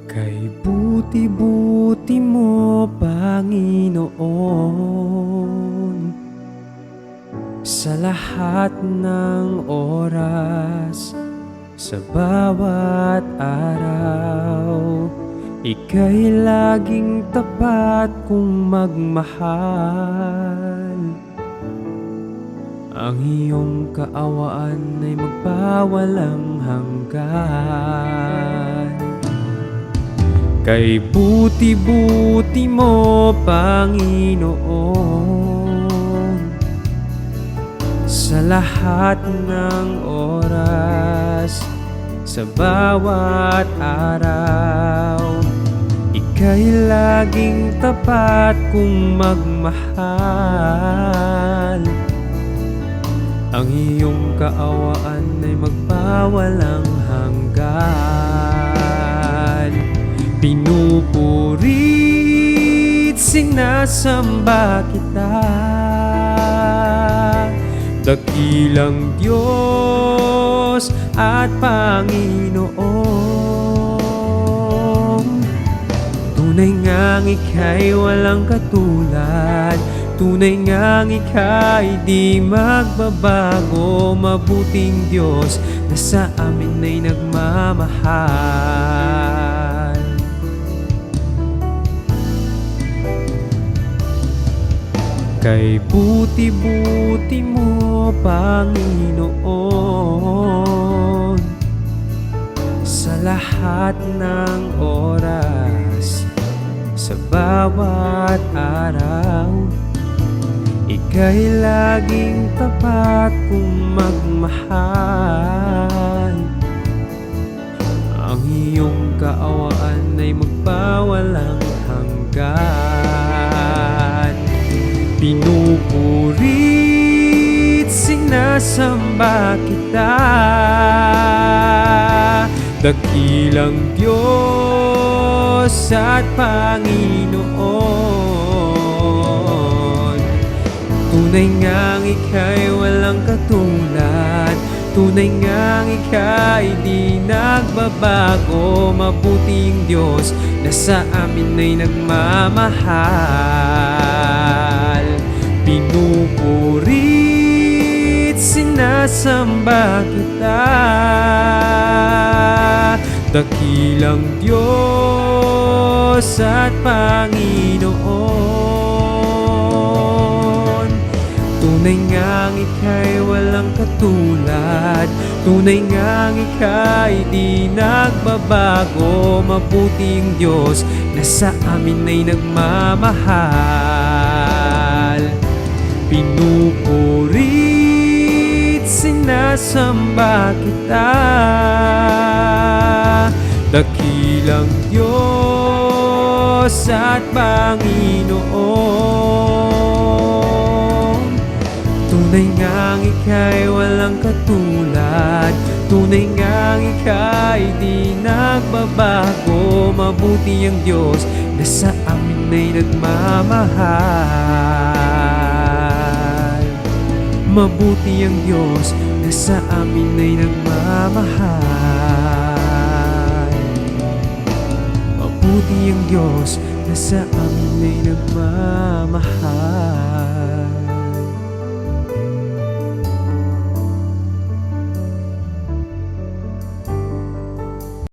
Kay buti-buti mo, Panginoon, sa lahat ng oras, sa bawat araw. Ika'y laging tapat kong magmahal. Ang iyong kaawaan ay magpawalang hanggan. Kay buti-buti mo, Panginoon, sa lahat ng oras, sa bawat araw. Ika'y laging tapat kong magmahal. Ang iyong kaawaan ay magpawalang hanggan. Pinupurit, sinasamba kita, dakilang Diyos at Panginoon. Tunay ngang ika'y walang katulad, tunay ngang ika'y di magbabago. Mabuting Diyos na sa amin ay nagmamahal. Kay buti-buti mo, Panginoon, sa lahat ng oras, sa bawat araw. Ika'y laging tapat kong magmahal. Ang iyong kaawaan ay magpawalang hanggan. Pinupurit, sinasamba kita, dakilang Diyos at Panginoon. Tunay ngang ika'y walang katulad, tunay ngang ika'y di nagbabago. Mabuting Diyos na sa amin ay nagmamahal. Pinupurit, sinasamba kita, dakilang Diyos at Panginoon. Tunay ngang ika'y walang katulad, tunay ngang ika'y di nagbabago. Mabuting Diyos na sa amin ay nagmamahal. Pinupurit, sinasamba kita, dakilang Diyos at Panginoon. Tunay ngang ika'y walang katulad, tunay ngang ika'y di nagbabago. Mabuti ang Diyos na sa amin ay nagmamahal. Mabuti ang Diyos na sa amin ay nagmamahal. Mabuti ang Diyos na sa amin ay nagmamahal.